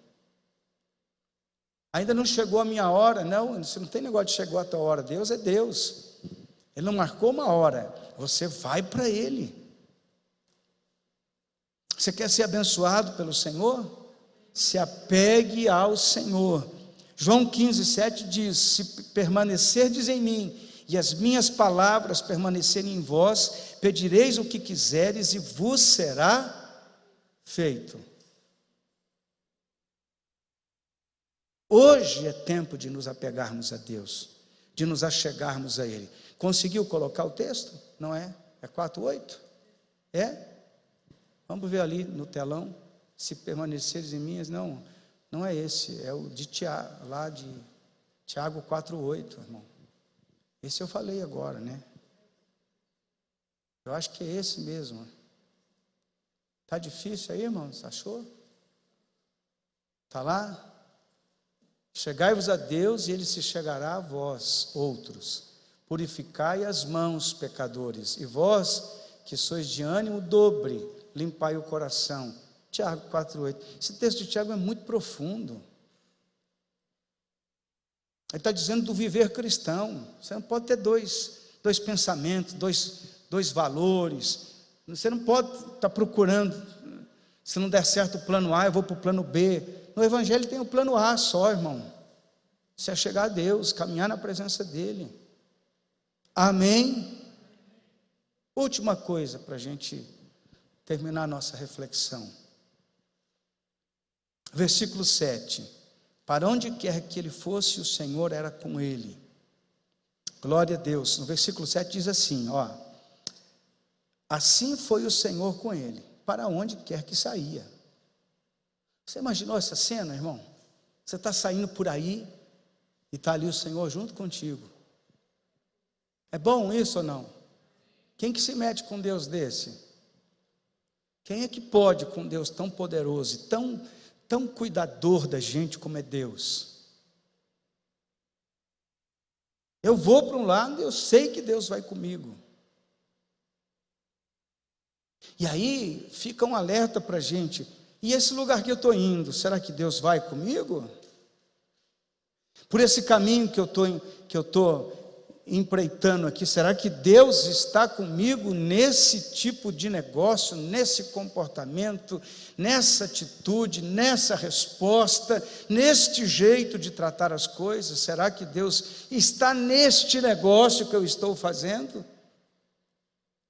Ainda não chegou a minha hora, não, você não tem negócio de chegou a tua hora, Deus é Deus. Ele não marcou uma hora, você vai para Ele. Você quer ser abençoado pelo Senhor? Se apegue ao Senhor. João 15,7 diz: se permanecerdes em mim, e as minhas palavras permanecerem em vós, pedireis o que quiseres, e vos será feito. Hoje é tempo de nos apegarmos a Deus, de nos achegarmos a Ele. Conseguiu colocar o texto? Não é? É 4,8? É? Vamos ver ali no telão. Se permaneceres em mim, não é esse, é o de Tiago, lá de Tiago 4,8, irmão. Esse eu falei agora, né? Eu acho que é esse mesmo. Está difícil aí, irmãos? Achou? Está lá? Chegai-vos a Deus, e Ele se chegará a vós, outros. Purificai as mãos, pecadores, e vós, que sois de ânimo dobre, limpai o coração. Tiago 4,8. Esse texto de Tiago é muito profundo. Ele está dizendo do viver cristão. Você não pode ter dois pensamentos, dois valores. Você não pode estar procurando, se não der certo o plano A, eu vou para o plano B. No Evangelho tem o plano A só, irmão. Se achegar a Deus, caminhar na presença dEle. Amém? Última coisa para a gente terminar a nossa reflexão. Versículo 7. Para onde quer que ele fosse, o Senhor era com ele. Glória a Deus. No versículo 7 diz assim, ó: assim foi o Senhor com ele, para onde quer que saía. Você imaginou essa cena, irmão? Você está saindo por aí, e está ali o Senhor junto contigo. É bom isso ou não? Quem que se mete com Deus desse? Quem é que pode com Deus tão poderoso e tão cuidador da gente como é Deus? Eu vou para um lado, eu sei que Deus vai comigo. E aí fica um alerta para a gente: e esse lugar que eu estou indo, será que Deus vai comigo? Por esse caminho que eu estou empreitando aqui, será que Deus está comigo nesse tipo de negócio, nesse comportamento, nessa atitude, nessa resposta, neste jeito de tratar as coisas? Será que Deus está neste negócio que eu estou fazendo?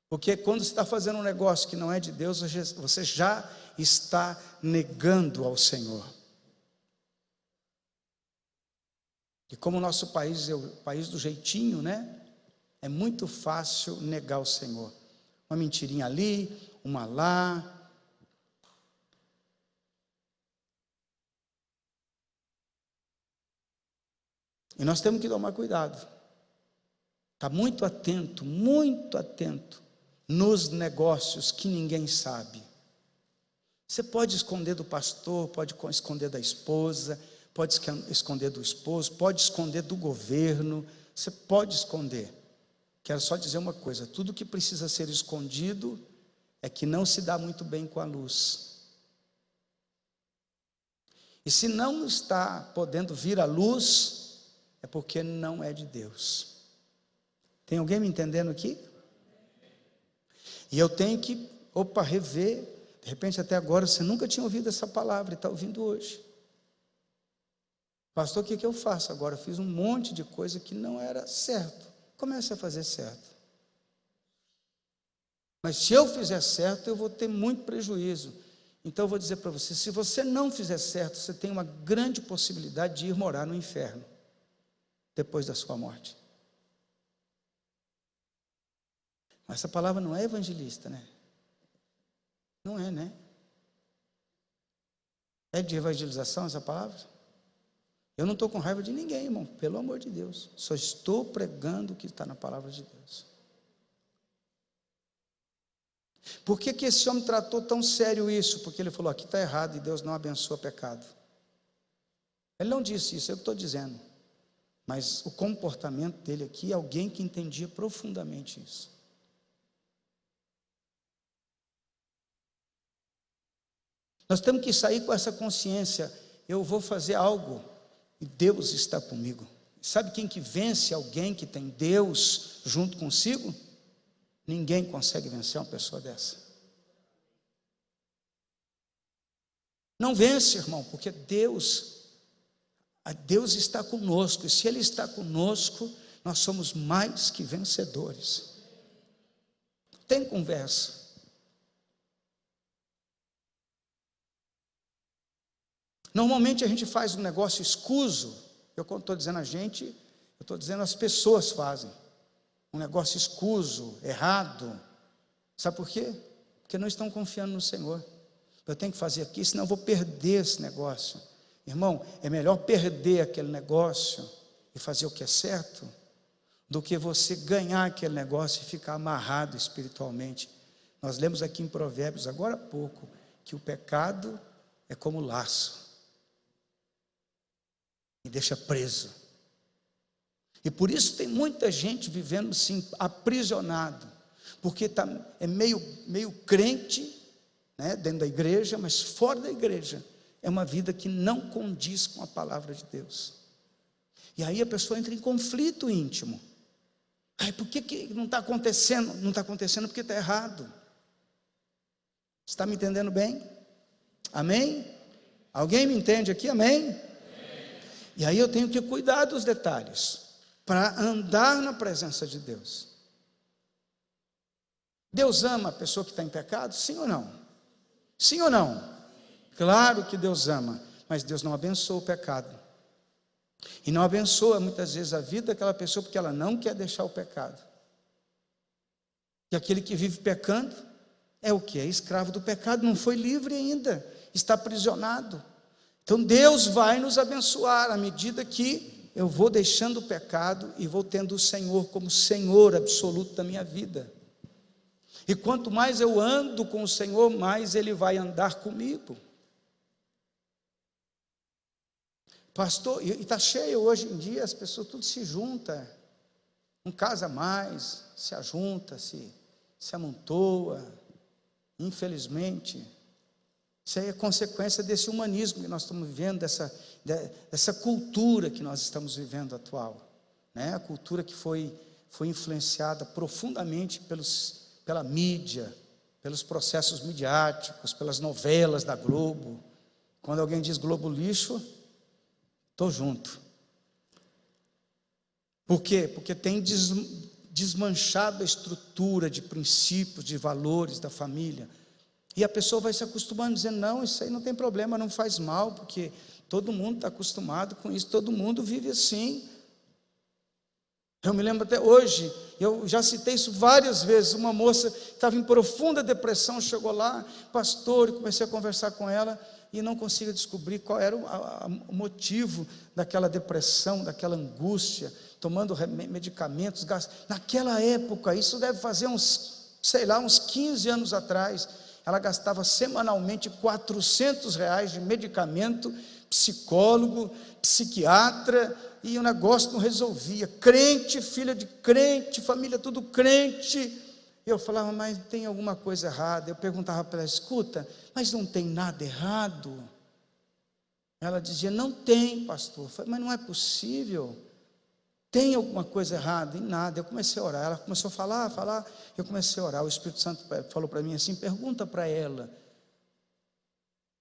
Porque quando você está fazendo um negócio que não é de Deus, você já está negando ao Senhor. E como o nosso país é o país do jeitinho, né? É muito fácil negar o Senhor. Uma mentirinha ali, uma lá. E nós temos que tomar cuidado. Está muito atento nos negócios que ninguém sabe. Você pode esconder do pastor, pode esconder da esposa, pode esconder do esposo, pode esconder do governo, você pode esconder. Quero só dizer uma coisa: tudo que precisa ser escondido é que não se dá muito bem com a luz. E se não está podendo vir à luz, é porque não é de Deus. Tem alguém me entendendo aqui? E eu tenho que, rever. De repente até agora você nunca tinha ouvido essa palavra e está ouvindo hoje. Pastor, o que eu faço agora? Eu fiz um monte de coisa que não era certo. Comece a fazer certo. Mas se eu fizer certo, eu vou ter muito prejuízo. Então eu vou dizer para você, se você não fizer certo, você tem uma grande possibilidade de ir morar no inferno, depois da sua morte. Mas essa palavra não é evangelista, né? Não é, né? É de evangelização essa palavra? Eu não estou com raiva de ninguém, irmão, pelo amor de Deus. Só estou pregando o que está na palavra de Deus. Por que esse homem tratou tão sério isso? Porque ele falou, aqui está errado e Deus não abençoa pecado. Ele não disse isso, eu estou dizendo. Mas o comportamento dele aqui é alguém que entendia profundamente isso. Nós temos que sair com essa consciência, eu vou fazer algo e Deus está comigo. Sabe quem que vence alguém que tem Deus junto consigo? Ninguém consegue vencer uma pessoa dessa. Não vence, irmão, porque Deus está conosco, e se Ele está conosco, nós somos mais que vencedores. Tem conversa. Normalmente a gente faz um negócio escuso. Eu, quando estou dizendo a gente, eu estou dizendo as pessoas fazem um negócio escuso, errado. Sabe por quê? Porque não estão confiando no Senhor. Eu tenho que fazer aqui, senão eu vou perder esse negócio. Irmão, é melhor perder aquele negócio e fazer o que é certo, do que você ganhar aquele negócio e ficar amarrado espiritualmente. Nós lemos aqui em Provérbios, agora há pouco, que o pecado é como laço, e deixa preso. E por isso tem muita gente vivendo assim, aprisionado, porque é meio crente, né, dentro da igreja, mas fora da igreja, é uma vida que não condiz com a palavra de Deus. E aí a pessoa entra em conflito íntimo. Por que não está acontecendo? Não está acontecendo porque está errado. Você está me entendendo bem? Amém? Alguém me entende aqui? Amém? E aí eu tenho que cuidar dos detalhes, para andar na presença de Deus. Deus ama a pessoa que está em pecado? Sim ou não? Sim ou não? Claro que Deus ama, mas Deus não abençoa o pecado. E não abençoa muitas vezes a vida daquela pessoa porque ela não quer deixar o pecado. E aquele que vive pecando é o que? É escravo do pecado, não foi livre ainda, está aprisionado. Então Deus vai nos abençoar à medida que eu vou deixando o pecado e vou tendo o Senhor como Senhor absoluto da minha vida. E quanto mais eu ando com o Senhor, mais Ele vai andar comigo. Pastor, e está cheio hoje em dia, as pessoas tudo se juntam, não casa mais, se ajunta, se amontoa, infelizmente. Isso aí é consequência desse humanismo que nós estamos vivendo, dessa cultura que nós estamos vivendo atual, né? A cultura que foi influenciada profundamente pela mídia, pelos processos midiáticos, pelas novelas da Globo. Quando alguém diz Globo lixo, estou junto. Por quê? Porque tem desmanchado a estrutura de princípios, de valores da família. E a pessoa vai se acostumando, dizendo, não, isso aí não tem problema, não faz mal, porque todo mundo está acostumado com isso, todo mundo vive assim. Eu me lembro até hoje, eu já citei isso várias vezes, uma moça que estava em profunda depressão, chegou lá, pastor, e comecei a conversar com ela, e não conseguia descobrir qual era o motivo daquela depressão, daquela angústia, tomando medicamentos, naquela época, isso deve fazer uns 15 anos atrás, ela gastava semanalmente R$400 de medicamento, psicólogo, psiquiatra, e o negócio não resolvia. Crente, filha de crente, família tudo crente. Eu falava, mas tem alguma coisa errada. Eu perguntava para ela, escuta, mas não tem nada errado? Ela dizia: não tem, pastor. Eu falei: mas não é possível. Tem alguma coisa errada? E nada. Eu comecei a orar. Ela começou a falar. Eu comecei a orar. O Espírito Santo falou para mim assim: pergunta para ela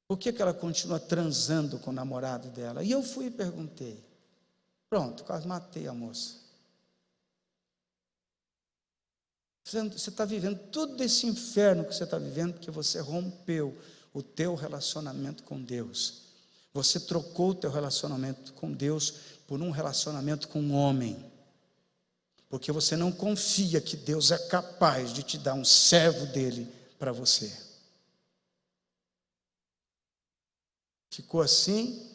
por que ela continua transando com o namorado dela. E eu fui e perguntei. Pronto, quase matei a moça. Você está vivendo tudo esse inferno que você está vivendo porque você rompeu o teu relacionamento com Deus. Você trocou o teu relacionamento com Deus por um relacionamento com um homem. Porque você não confia que Deus é capaz de te dar um servo dele para você. Ficou assim,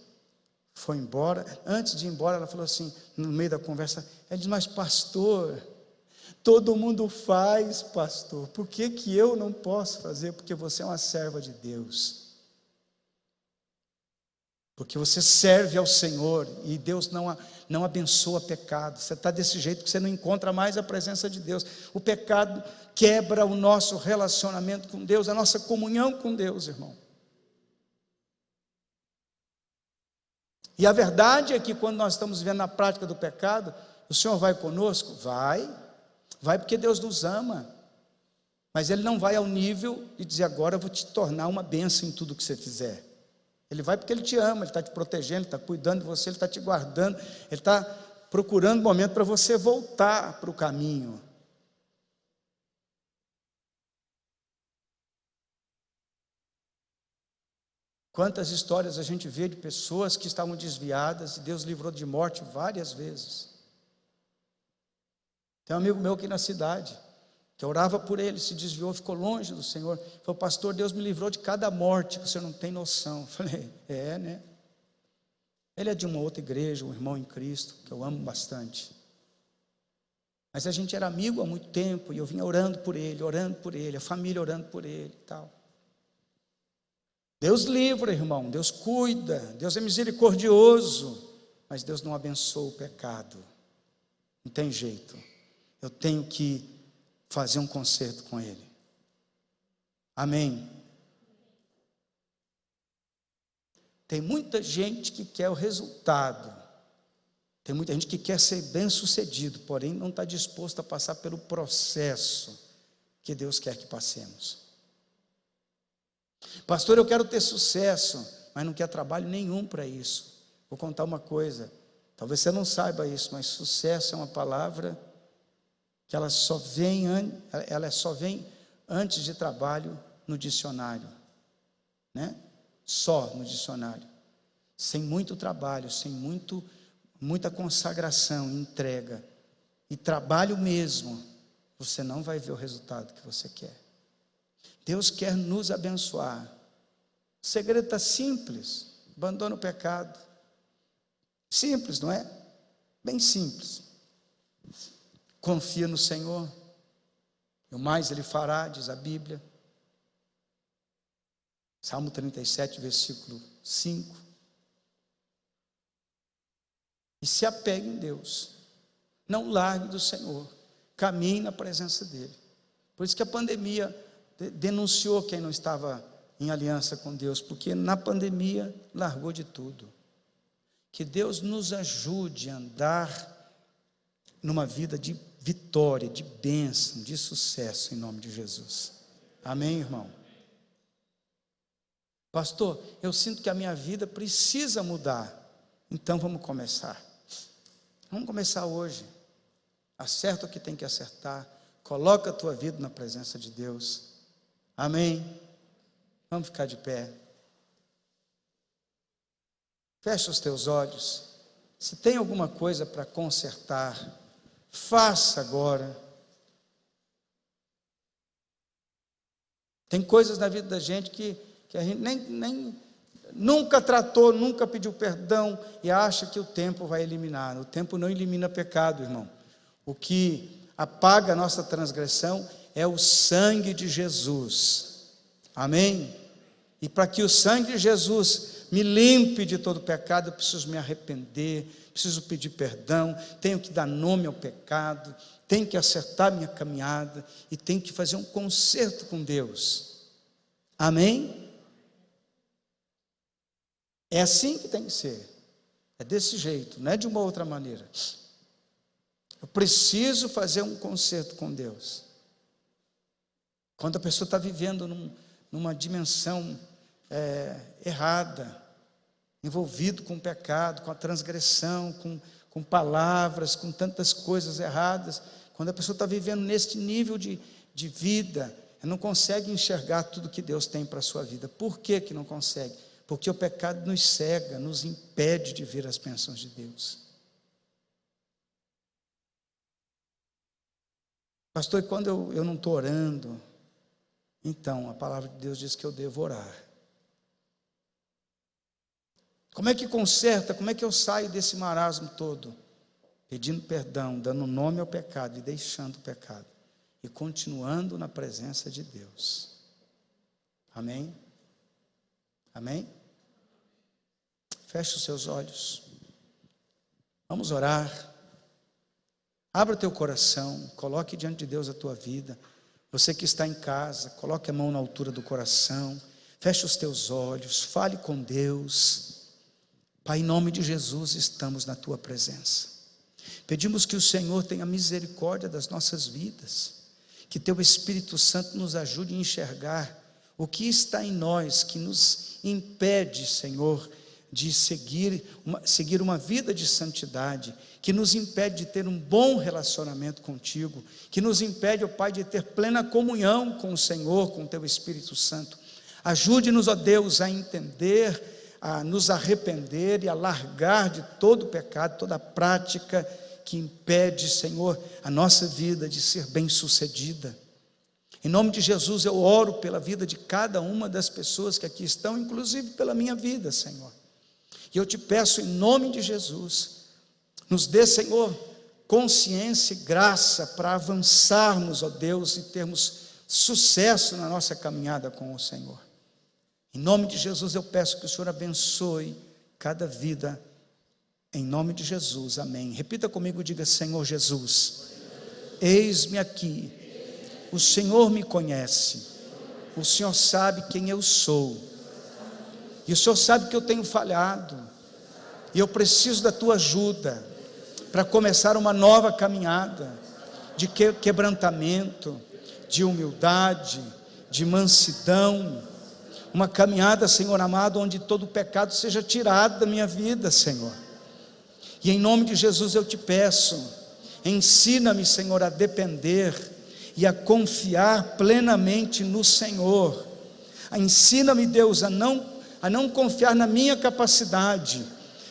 foi embora. Antes de ir embora, ela falou assim, no meio da conversa, ela disse: mas pastor, todo mundo faz, pastor, por que que eu não posso fazer? Porque você é uma serva de Deus. Porque você serve ao Senhor e Deus não abençoa pecado. Você está desse jeito que você não encontra mais a presença de Deus. O pecado quebra o nosso relacionamento com Deus, a nossa comunhão com Deus, irmão. E a verdade é que quando nós estamos vivendo na prática do pecado, o Senhor vai conosco? Vai porque Deus nos ama. Mas Ele não vai ao nível de dizer: agora eu vou te tornar uma bênção em tudo que você fizer. Ele vai porque Ele te ama, Ele está te protegendo, Ele está cuidando de você, Ele está te guardando, Ele está procurando um momento para você voltar para o caminho. Quantas histórias a gente vê de pessoas que estavam desviadas e Deus livrou de morte várias vezes. Tem um amigo meu aqui na cidade, que eu orava por ele, se desviou, ficou longe do Senhor. Falou: pastor, Deus me livrou de cada morte que você não tem noção. Eu falei: né? Ele é de uma outra igreja, um irmão em Cristo, que eu amo bastante. Mas a gente era amigo há muito tempo, e eu vinha orando por ele, a família orando por ele e tal. Deus livra, irmão, Deus cuida, Deus é misericordioso, mas Deus não abençoa o pecado. Não tem jeito. Eu tenho que fazer um concerto com Ele. Amém. Tem muita gente que quer o resultado. Tem muita gente que quer ser bem-sucedido, porém não está disposto a passar pelo processo que Deus quer que passemos. Pastor, eu quero ter sucesso, mas não quer trabalho nenhum para isso. Vou contar uma coisa, talvez você não saiba isso, mas sucesso é uma palavra que ela só vem antes de trabalho no dicionário, né? Só no dicionário. Sem muito trabalho, sem muita consagração, entrega e trabalho mesmo, você não vai ver o resultado que você quer. Deus quer nos abençoar. O segredo está simples: abandona o pecado. Simples, não é? Bem simples. Confia no Senhor, e o mais Ele fará, diz a Bíblia. Salmo 37, versículo 5. E se apegue em Deus, não largue do Senhor, caminhe na presença dEle. Por isso que a pandemia denunciou quem não estava em aliança com Deus, porque na pandemia largou de tudo. Que Deus nos ajude a andar numa vida de vitória, de bênção, de sucesso, em nome de Jesus. Amém, irmão? Pastor, eu sinto que a minha vida precisa mudar. Então vamos começar. Vamos começar hoje. Acerta o que tem que acertar. Coloca a tua vida na presença de Deus. Amém? Vamos ficar de pé. Fecha os teus olhos. Se tem alguma coisa para consertar, faça agora. Tem coisas na vida da gente que a gente nem nunca tratou, nunca pediu perdão e acha que o tempo vai eliminar. O tempo não elimina pecado, irmão. O que apaga a nossa transgressão é o sangue de Jesus. Amém? E para que o sangue de Jesus me limpe de todo pecado, eu preciso me arrepender, preciso pedir perdão, tenho que dar nome ao pecado, tenho que acertar minha caminhada e tenho que fazer um concerto com Deus. Amém? É assim que tem que ser. É desse jeito, não é de uma outra maneira. Eu preciso fazer um concerto com Deus. Quando a pessoa está vivendo numa dimensão errada, envolvido com o pecado, com a transgressão, com palavras, com tantas coisas erradas, quando a pessoa está vivendo neste nível de vida, ela não consegue enxergar tudo que Deus tem para a sua vida. Por que não consegue? Porque o pecado nos cega, nos impede de ver as bênçãos de Deus. Pastor, e quando eu não estou orando, então a palavra de Deus diz que eu devo orar. Como é que conserta? Como é que eu saio desse marasmo todo? Pedindo perdão, dando nome ao pecado e deixando o pecado. E continuando na presença de Deus. Amém? Amém? Feche os seus olhos. Vamos orar. Abra o teu coração, coloque diante de Deus a tua vida. Você que está em casa, coloque a mão na altura do coração. Feche os teus olhos, fale com Deus. Pai, em nome de Jesus, estamos na tua presença. Pedimos que o Senhor tenha misericórdia das nossas vidas, que teu Espírito Santo nos ajude a enxergar o que está em nós, que nos impede, Senhor, de seguir uma vida de santidade, que nos impede de ter um bom relacionamento contigo, que nos impede, ó Pai, de ter plena comunhão com o Senhor, com o teu Espírito Santo. Ajude-nos, ó Deus, a entender, a nos arrepender e a largar de todo o pecado, toda a prática que impede, Senhor, a nossa vida de ser bem-sucedida. Em nome de Jesus eu oro pela vida de cada uma das pessoas que aqui estão, inclusive pela minha vida, Senhor. E eu te peço em nome de Jesus, nos dê, Senhor, consciência e graça para avançarmos, ó Deus, e termos sucesso na nossa caminhada com o Senhor. Em nome de Jesus eu peço que o Senhor abençoe cada vida, em nome de Jesus, amém. Repita comigo, diga: Senhor Jesus, eis-me aqui, o Senhor me conhece, o Senhor sabe quem eu sou, e o Senhor sabe que eu tenho falhado, e eu preciso da tua ajuda, para começar uma nova caminhada, de quebrantamento, de humildade, de mansidão, uma caminhada, Senhor amado, onde todo o pecado seja tirado da minha vida, Senhor. E em nome de Jesus eu te peço, ensina-me, Senhor, a depender e a confiar plenamente no Senhor. Ensina-me, Deus, a não confiar na minha capacidade,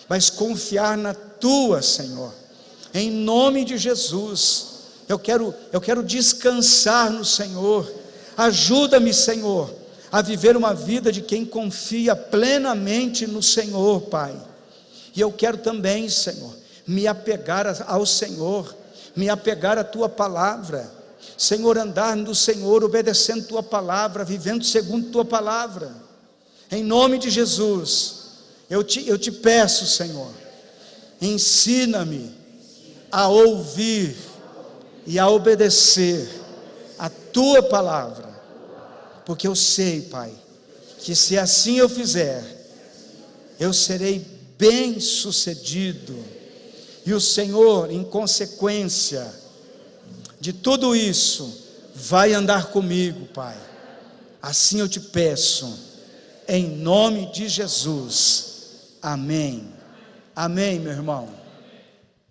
mas confiar na tua, Senhor. Em nome de Jesus, eu quero descansar no Senhor. Ajuda-me, Senhor, a viver uma vida de quem confia plenamente no Senhor, Pai. E eu quero também, Senhor, me apegar ao Senhor, me apegar à tua palavra, Senhor, andar no Senhor, obedecendo tua palavra, vivendo segundo tua palavra. Em nome de Jesus, eu te peço, Senhor, ensina-me a ouvir e a obedecer a tua palavra, porque eu sei, Pai, que se assim eu fizer, eu serei bem-sucedido, e o Senhor, em consequência de tudo isso, vai andar comigo, Pai. Assim eu te peço, em nome de Jesus, amém. Amém, meu irmão.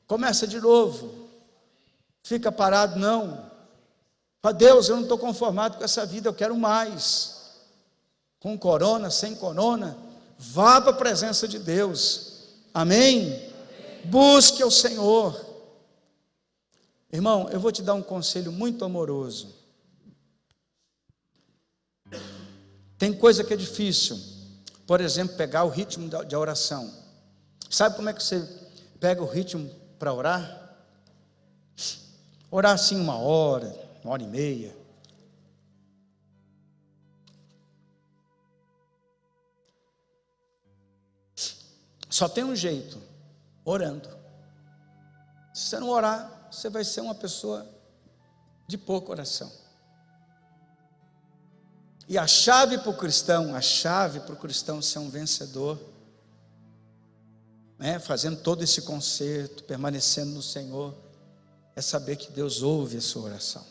Começa de novo, fica parado não. Fala: Deus, eu não estou conformado com essa vida, eu quero mais. Com corona, sem corona, vá para a presença de Deus, amém? Busque o Senhor. Irmão, eu vou te dar um conselho muito amoroso. Tem coisa que é difícil, por exemplo, pegar o ritmo de oração. Sabe como é que você pega o ritmo para orar? Orar assim 1 hora, 1h30. Só tem um jeito: orando. Se você não orar, você vai ser uma pessoa de pouca oração. E a chave para o cristão ser um vencedor, fazendo todo esse concerto, permanecendo no Senhor, é saber que Deus ouve a sua oração.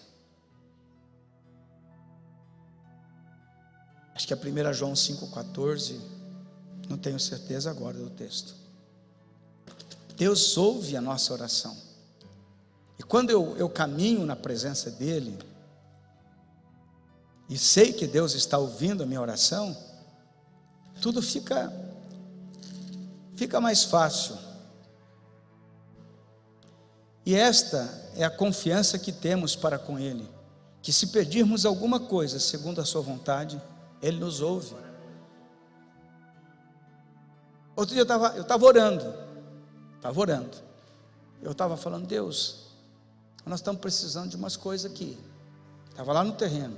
Acho que é 1 João 5,14, não tenho certeza agora do texto. Deus ouve a nossa oração. E quando eu caminho na presença dEle, e sei que Deus está ouvindo a minha oração, tudo fica mais fácil. E esta é a confiança que temos para com Ele, que se pedirmos alguma coisa segundo a sua vontade, Ele nos ouve. Outro dia eu estava orando, eu estava falando: Deus, nós estamos precisando de umas coisas aqui. Estava lá no terreno,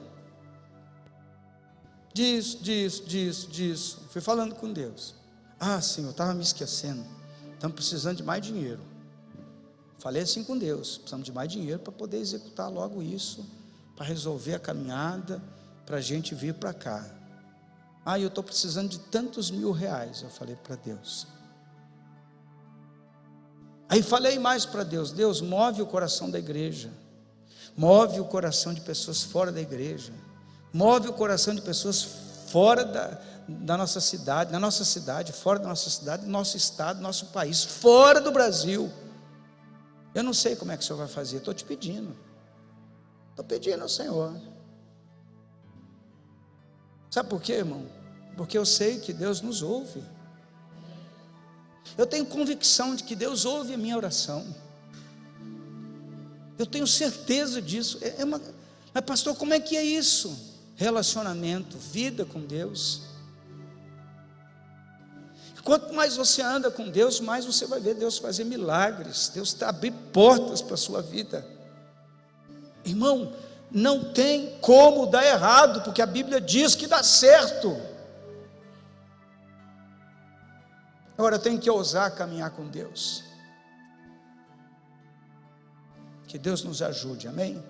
disso, fui falando com Deus. Senhor, eu estava me esquecendo, estamos precisando de mais dinheiro. Falei assim com Deus: precisamos de mais dinheiro para poder executar logo isso, para resolver a caminhada, para a gente vir para cá. Eu estou precisando de tantos R$1.000, eu falei para Deus. Aí falei mais para Deus: Deus, move o coração da igreja, move o coração de pessoas fora da igreja, move o coração de pessoas fora da nossa cidade, na nossa cidade, fora da nossa cidade, nosso estado, nosso país, fora do Brasil. Eu não sei como é que o Senhor vai fazer, estou te pedindo, ao Senhor. Sabe por quê, irmão? Porque eu sei que Deus nos ouve. Eu tenho convicção de que Deus ouve a minha oração. Eu tenho certeza disso. Mas pastor, como é que é isso? Relacionamento, vida com Deus. Quanto mais você anda com Deus, mais você vai ver Deus fazer milagres, Deus abrir portas para a sua vida. Irmão, não tem como dar errado, porque a Bíblia diz que dá certo. Agora eu tenho que ousar caminhar com Deus. Que Deus nos ajude, amém?